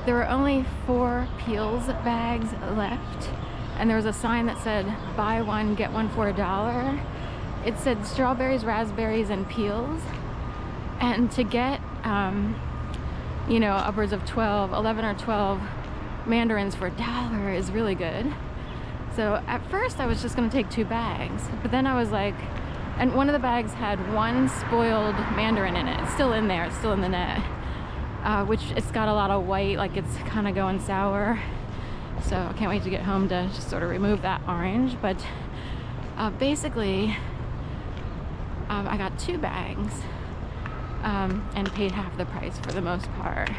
there were only 4 PEELZ bags left, and there was a sign that said buy one get one for $1. It said strawberries, raspberries, and peels, and to get you know, upwards of 11 or 12 mandarins for $1 is really good. So at first I was just gonna take 2 bags, but then I was like, and one of the bags had 1 spoiled mandarin in it. It's still in there, it's still in the net, which it's got a lot of white, like it's kind of going sour. So I can't wait to get home to just sort of remove that orange. But basically, I got 2 bags and paid half the price for the most part.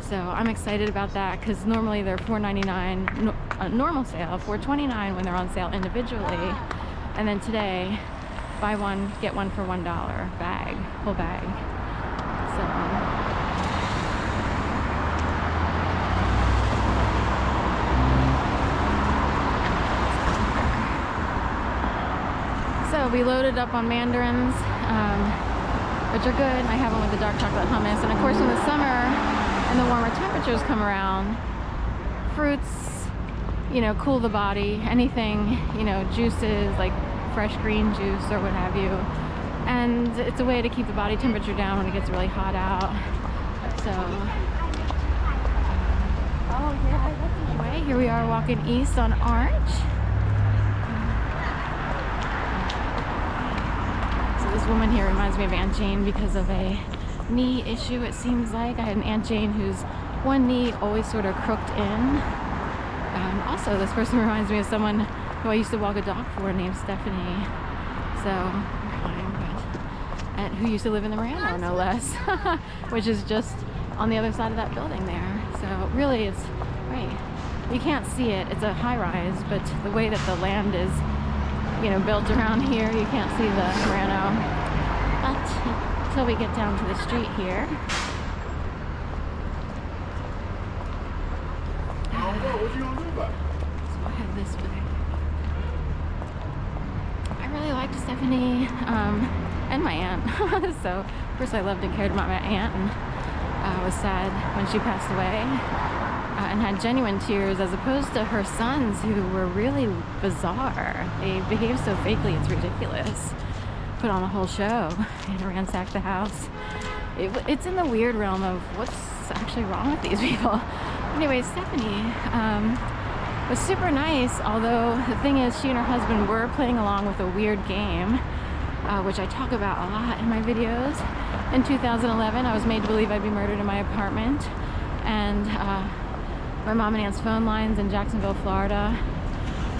So I'm excited about that because normally they're $4.99 normal sale, $4.29 when they're on sale individually, and then today buy one get one for $1 bag, whole bag. So we loaded up on mandarins, which are good. I have one with the dark chocolate hummus, and of course in the summer and the warmer temperatures come around, fruits, you know, cool the body. Anything, you know, juices like fresh green juice or what have you. And it's a way to keep the body temperature down when it gets really hot out. So, anyway, here we are walking east on Orange. So this woman here reminds me of Aunt Jane because of a knee issue, it seems like. I had an Aunt Jane whose one knee always sort of crooked in. Also, this person reminds me of someone who I used to walk a dog for named Stephanie. So, and who used to live in the Marano, no less, which is just on the other side of that building there. So really, it's right. You can't see it. It's a high-rise, but the way that the land is, you know, built around here, you can't see the Marano. But until we get down to the street here. So I'll head this way. I really liked Stephanie and my aunt. So of course I loved and cared about my aunt, and was sad when she passed away, and had genuine tears, as opposed to her sons, who were really bizarre. They behaved so fakely, it's ridiculous. Put on a whole show and ransacked the house. It's in the weird realm of what's actually wrong with these people. Anyway, Stephanie was super nice, although the thing is, she and her husband were playing along with a weird game, which I talk about a lot in my videos. In 2011, I was made to believe I'd be murdered in my apartment, and my mom and aunt's phone lines in Jacksonville, Florida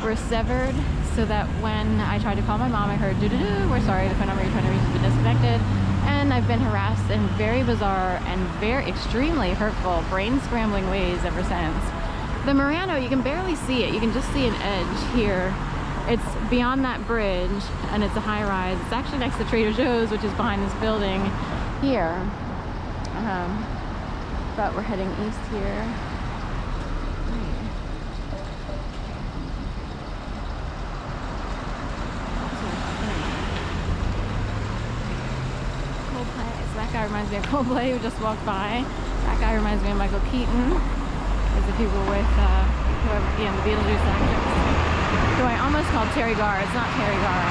were severed, so that when I tried to call my mom, I heard doo-doo-doo, we're sorry, the phone number you're trying to reach has been disconnected. And I've been harassed in very bizarre and very extremely hurtful, brain-scrambling ways ever since. The Marano, you can barely see it. You can just see an edge here. It's beyond that bridge, and it's a high-rise. It's actually next to Trader Joe's, which is behind this building here. But we're heading east here. That guy reminds me of Coldplay, who just walked by. That guy reminds me of Michael Keaton, as the people with whoever, the Beetlejuice actress, who I almost called Terry Garr. It's not Terry Garr.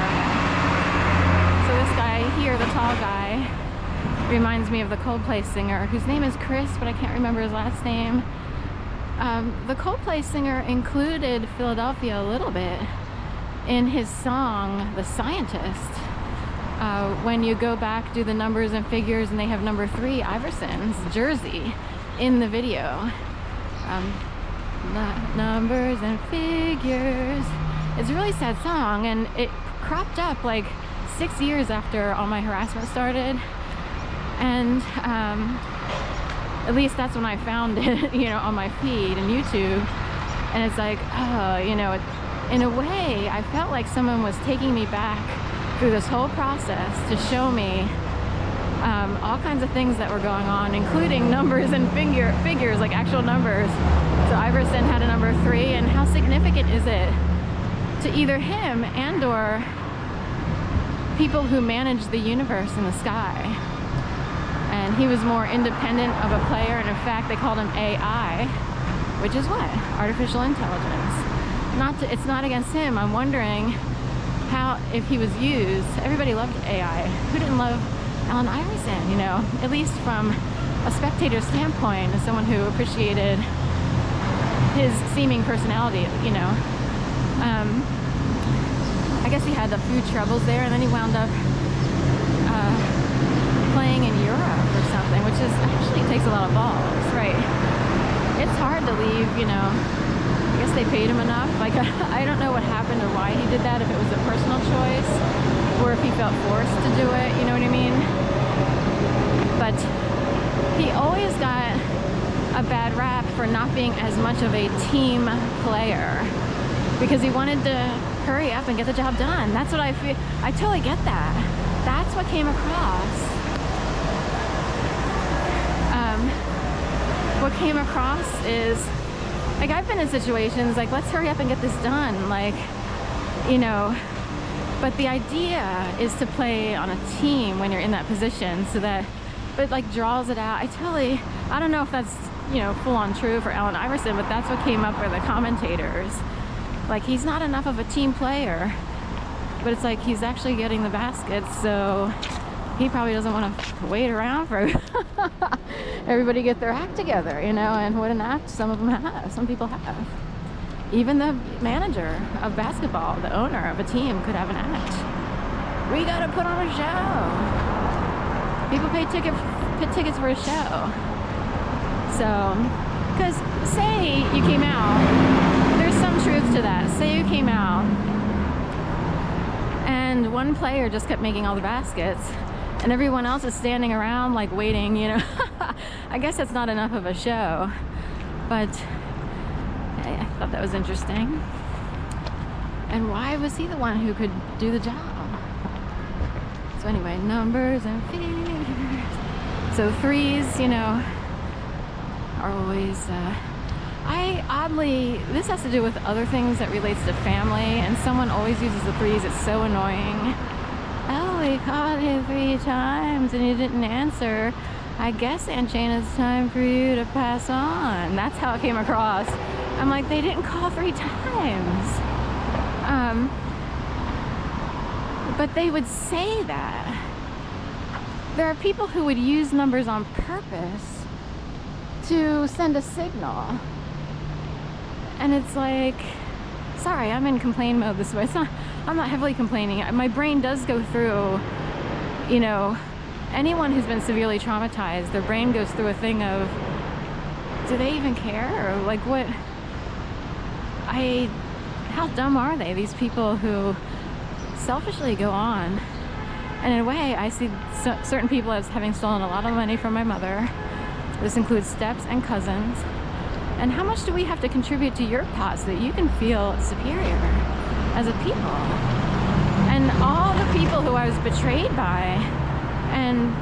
So this guy here, the tall guy, reminds me of the Coldplay singer, whose name is Chris, but I can't remember his last name. The Coldplay singer included Philadelphia a little bit in his song, The Scientist. When you go back, do the numbers and figures, and they have number 3, Iverson's jersey, in the video. Numbers and figures. It's a really sad song, and it cropped up like 6 years after all my harassment started. And at least that's when I found it, you know, on my feed and YouTube. And it's like, oh, you know, in a way, I felt like someone was taking me back through this whole process to show me all kinds of things that were going on, including numbers and figures, like actual numbers. So Iverson had a number 3, and how significant is it to either him and or people who manage the universe in the sky? and he was more independent of a player, and in fact they called him AI, which is what? Artificial intelligence. It's not against him. I'm wondering how, if he was used, everybody loved AI. Who didn't love Allen Iverson, you know? At least from a spectator standpoint, as someone who appreciated his seeming personality, you know. I guess he had a few troubles there, and then he wound up playing in Europe or something, which is actually takes a lot of balls, right? It's hard to leave, you know. I guess they paid him enough. Like, I don't know what happened or why he did that, if it was a personal choice or if he felt forced to do it, you know what I mean? But he always got a bad rap for not being as much of a team player, because he wanted to hurry up and get the job done. That's what I feel. I totally get that. That's what came across. What came across is, like, I've been in situations like, let's hurry up and get this done, like, you know, but the idea is to play on a team when you're in that position, so that, but like draws it out. I don't know if that's, you know, full on true for Allen Iverson, but that's what came up with the commentators. Like, he's not enough of a team player, but it's like he's actually getting the baskets, so he probably doesn't want to wait around for everybody to get their act together, you know. And what an act some people have. Even the manager of basketball, the owner of a team, could have an act. We gotta put on a show. People pay tickets for a show. So, because say you came out, there's some truth to that. Say you came out and one player just kept making all the baskets, and everyone else is standing around like waiting, you know. I guess that's not enough of a show, but I thought that was interesting. And why was he the one who could do the job? So anyway, numbers and figures. So threes, you know, are always, this has to do with other things that relates to family, and someone always uses the threes. It's so annoying. Oh, we called you 3 times and you didn't answer. I guess, Aunt Jane, it's time for you to pass on. That's how it came across. I'm like, they didn't call 3 times. But they would say that. There are people who would use numbers on purpose to send a signal. And it's like, sorry, I'm in complain mode this way. I'm not heavily complaining. My brain does go through, you know, anyone who's been severely traumatized, their brain goes through a thing of, do they even care? Or like, what? How dumb are they? These people who selfishly go on. And in a way, I see certain people as having stolen a lot of money from my mother. This includes steps and cousins. And how much do we have to contribute to your pot so that you can feel superior as a people? And all the people who I was betrayed by, and